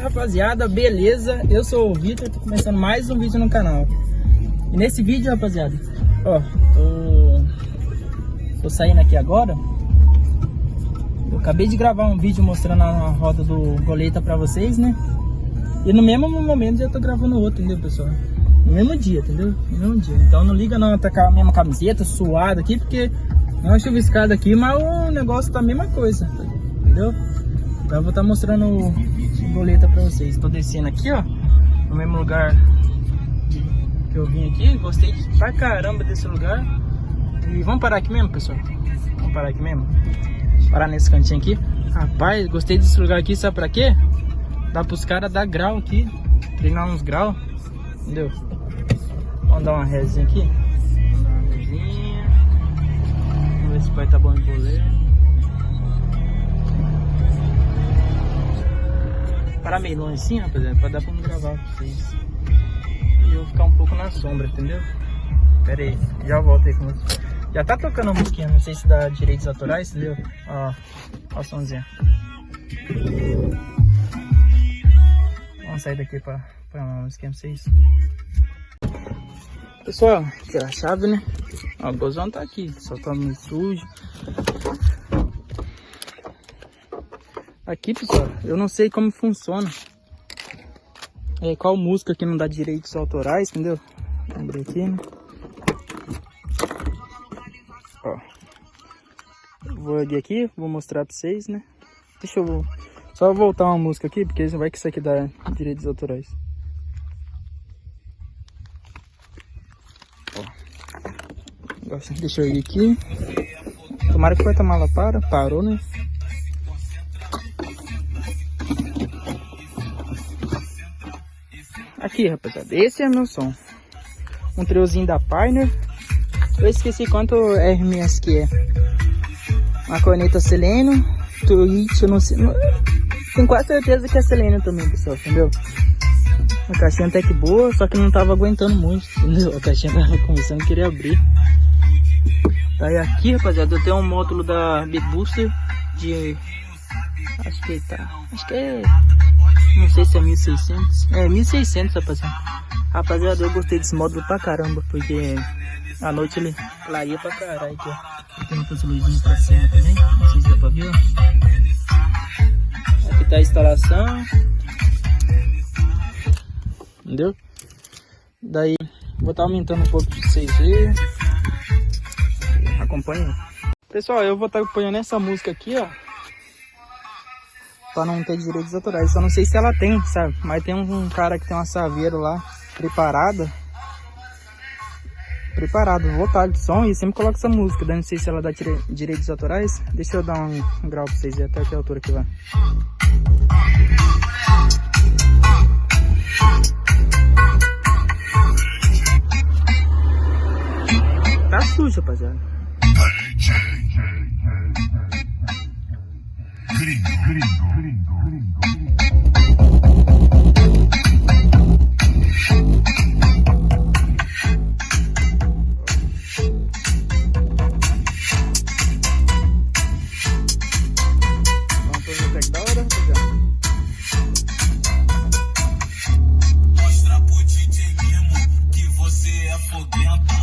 rapaziada, beleza? Eu sou o Vitor, tô começando mais um vídeo no canal. E nesse vídeo, rapaziada, ó, tô saindo aqui agora. Eu acabei de gravar um vídeo mostrando a roda do Goleta pra vocês, né? E no mesmo momento já tô gravando outro, entendeu, pessoal? No mesmo dia, entendeu? No mesmo dia. Então não liga não, tá com a mesma camiseta, suada aqui, porque não é chuviscado aqui, mas o negócio tá a mesma coisa, entendeu? Então eu vou estar mostrando o Goleta pra vocês. Tô descendo aqui, ó, no mesmo lugar que eu vim aqui. Gostei pra caramba desse lugar. E vamos parar aqui mesmo, pessoal? Vamos parar aqui mesmo? Parar nesse cantinho aqui. Rapaz, gostei desse lugar aqui, sabe pra quê? Dá pros caras dar grau aqui, treinar uns graus, entendeu? Vamos dar uma resinha aqui. Vamos dar uma resinha. Vamos ver se o pai tá bom de boleiro. Parar meio longe assim, rapaziada, pra dar pra me gravar pra vocês. E eu ficar um pouco na sombra, entendeu? Pera aí, já volto aí com vocês. Já tá tocando a musiquinha, não sei se dá direitos autorais, entendeu? Ó, ó o somzinho. Vamos sair daqui pra uma musiquinha pra vocês. Pessoal, tirar a chave, né? Ó, o bozão tá aqui, só tá meio sujo. Aqui, pessoal, eu não sei como funciona. Qual música que não dá direitos autorais, entendeu? Vou abrir aqui, né? Ó. Eu vou abrir aqui, vou mostrar pra vocês, né? Deixa eu só voltar uma música aqui, porque vai que isso aqui dá direitos autorais. Ó. Deixa eu ir aqui. Tomara que o porta-mala parou, né? Aqui, rapaziada, esse é meu som. Um triozinho da Pioneer. Eu esqueci quanto RMS que é. Uma corneta Seleno, Twitch, eu não sei. Tenho quase certeza que é Seleno também, pessoal, entendeu? A caixinha até que boa, só que não tava aguentando muito, entendeu? A caixinha tava começando a querer abrir. Daí aqui, rapaziada, eu tenho um módulo da Beat Booster de... Acho que é... Não sei se é 1600. É 1600, rapaziada. Rapaziada, eu gostei desse módulo pra caramba, porque à noite ele clareia pra caralho aqui, ó. Tem muitas luzinhas pra cima também. Não sei se dá pra ver, ó. Aqui tá a instalação. Entendeu? Daí vou estar aumentando um pouco pra vocês verem. Acompanha. Pessoal, eu vou estar acompanhando essa música aqui, ó, pra não ter direitos autorais. Só não sei se ela tem, sabe? Mas tem um cara que tem uma saveiro lá, preparado, voltado de som, e sempre coloca essa música. Daí não sei se ela dá direitos autorais. Deixa eu dar um grau pra vocês verem até que altura que vai. Tá sujo, rapaziada. Mostra pro DJ Mimo que você é foguenta.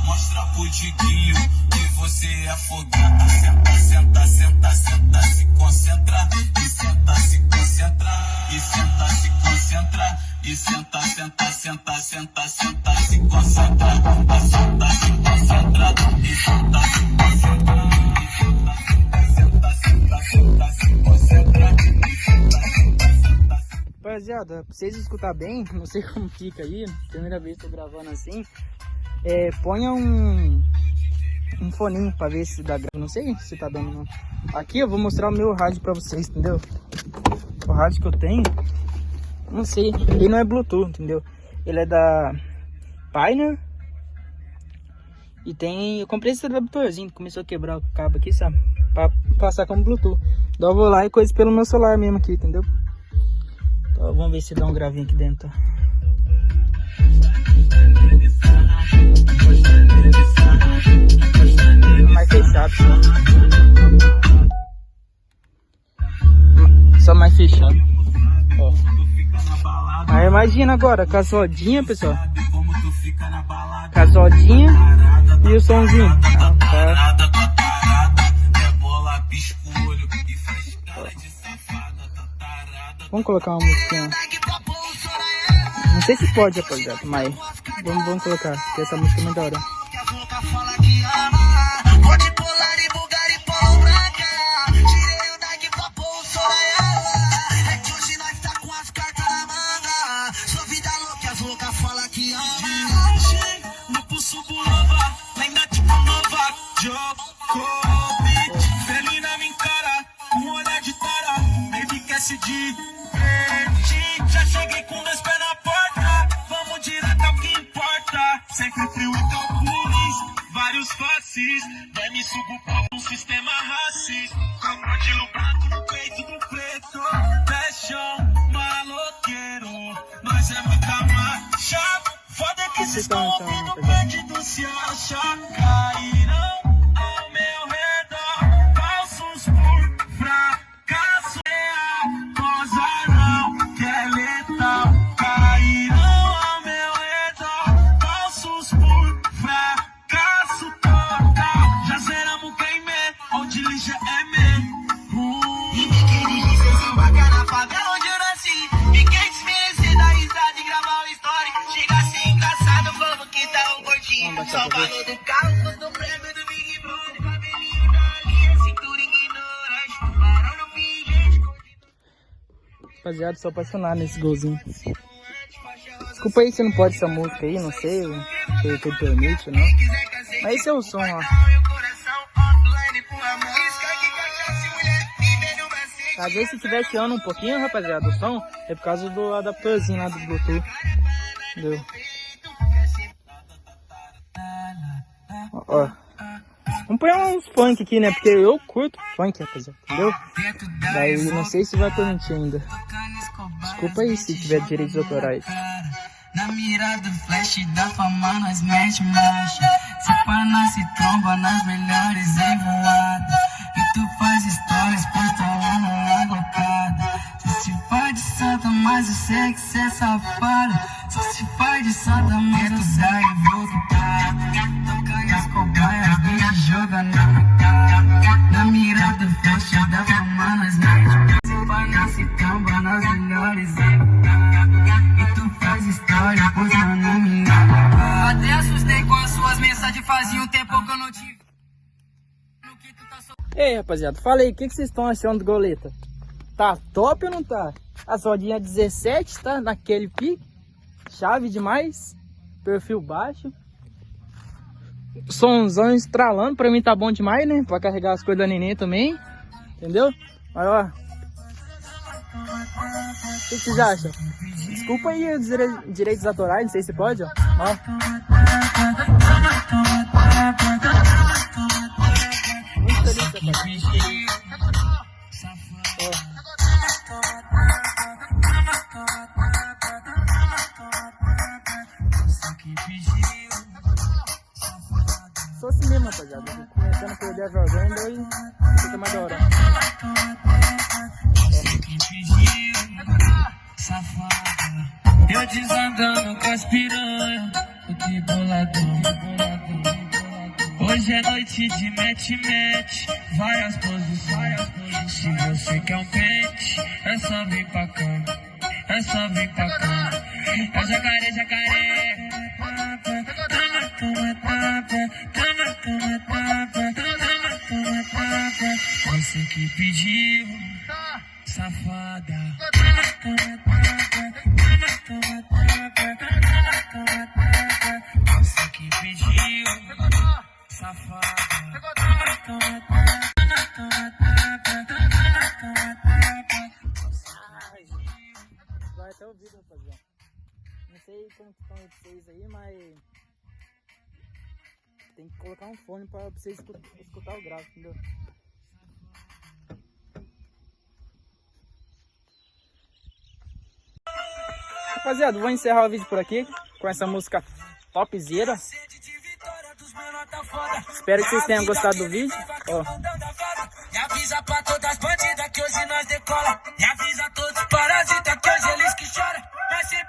Mostra pro Diguinho que você é foguenta. Senta, senta, senta, senta, se concentra. E senta, se concentra. E senta, se concentra. E senta, senta, senta, senta, senta, se concentra. E senta, se concentra. E senta, se concentra. Rapaziada, pra vocês escutar bem, não sei como fica aí, primeira vez que tô gravando assim, ponha um foninho pra ver se dá grau, não sei se tá dando não. Aqui eu vou mostrar o meu rádio pra vocês, entendeu? O rádio que eu tenho, não sei, ele não é Bluetooth, entendeu? Ele é da Pioneer. E tem, eu comprei esse adaptorzinho, começou a quebrar o cabo aqui, sabe? Pra passar como Bluetooth. Então eu vou lá e coisa pelo meu celular mesmo aqui, entendeu? Então vamos ver se dá um gravinho aqui dentro, tá? Mais fechado só mais fechado, ó. imagina agora, com as rodinhas, pessoal. Com as rodinhas e o somzinho. Vamos colocar uma musiquinha. Não sei se pode, rapaziada, mas vamos colocar, porque essa música é muito da hora. Já cheguei com meus pés na porta, vamos direto ao que importa. Sempre frio e tão pulis, vários faces. Dane sugo por um sistema racista. Crocodilo branco no peito do preto. Fashion, maloqueiro, nós é muita marcha. Foda que cês tão ouvindo perdido se acha. Cairão ao meu redor, falsos por fracasso. É a cosa não, que é letal. Cairão ao meu redor, falsos por fracasso total. Já zeramos queimê, onde lixa é me. E me queria dizer sem vaca na favela onde eu nasci. E quem desmerecer da risada e gravar uma história, chega a ser engraçado, vamos que tá um gordinho. Só o valor do carro, custa o prêmio do Big Brother. Cabelinho da linha, cintura ignorante. Barão no pingente. Rapaziada, sou apaixonado nesse golzinho. Desculpa aí se não pode essa música aí, não sei se ele permite ou não. Mas esse é o som, ó. Às vezes se tiver chiando um pouquinho, rapaziada, o som, é por causa do adaptorzinho lá do Bluetooth. Entendeu? Ó. Vamos pôr uns funk aqui, né? Porque eu curto funk, rapaziada, entendeu? Daí não sei se vai permitir ainda. Desculpa aí se tiver direitos autorais. Na mira do flash da fama nós mete marcha. Se pá nós se tromba nas melhores revoadas. E tu faz stories postando na locada. Só se faz de santa, mas eu sei que cê é safada. Só se faz de santa, mas eu sei que vou voltar. Tocando as cobaias, bicho joga na cara. Na mira do flash da fama nós mete marcha. Se pá nós se tromba nas melhores revoadas. E tu faz história postando minha. Até assustei com as suas mensagens, fazia um tempo que eu não tive. Ei, rapaziada, fala aí, o que vocês estão achando do goleta? Tá top ou não tá? As rodinhas 17, tá? Naquele pique. Chave demais. Perfil baixo. Somzão estralando, pra mim tá bom demais, né? Pra carregar as coisas da neném também. Entendeu? Mas ó. O que vocês acham? Desculpa aí os direitos autorais, não sei se pode, ó. Muito feliz, rapaz. Sou assim mesmo, rapaziada. Começando a perder a vergonha, daí fica mais da hora. Eu desandando com as piranha, o que boladão. Hoje é noite de mete-mete, várias posições. Se você quer um pente, é só vir pra cá, é só vir pra cá. É jacaré, jacaré. Você que pediu, safada. Você que pediu, safada. Vai até o vídeo, rapaziada. Não sei como que estão vocês aí, mas tem que colocar um fone pra vocês escutar o gráfico, entendeu? Rapaziada, vou encerrar o vídeo por aqui com essa música topzera. Espero que vocês tenham gostado do vídeo. Ó. E avisa pra todas as bandidas que hoje nós decola. E avisa todos os parasitas que hoje eles que choram. Vai ser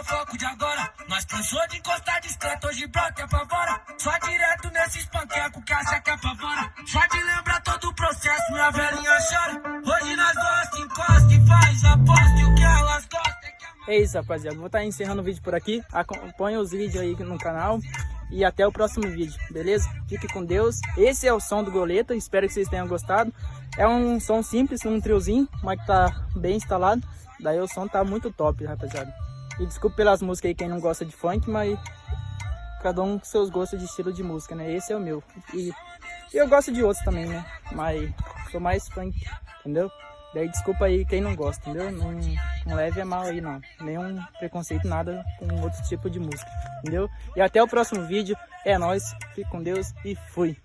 foco de agora. Nós cansou de encostar discreto, hoje brota e apavora. Só direto nesses panquecos que a seca apavora. Só de lembrar todo o processo, minha velhinha chora. Hoje nós gosta, encosta e faz aposta. E o que elas gostam é que a... É isso, rapaziada. Vou estar encerrando o vídeo por aqui. Acompanhe os vídeos aí no canal. E até o próximo vídeo, beleza? Fique com Deus. Esse é o som do Goleta. Espero que vocês tenham gostado. É um som simples, um triozinho, mas que tá bem instalado. Daí o som tá muito top, rapaziada. E desculpe pelas músicas aí quem não gosta de funk, mas cada um com seus gostos de estilo de música, né? Esse é o meu. E eu gosto de outros também, né? Mas sou mais funk, entendeu? Daí desculpa aí quem não gosta, entendeu? Não leve a mal aí não. Nenhum preconceito, nada com outro tipo de música, entendeu? E até o próximo vídeo. É nóis, fique com Deus e fui!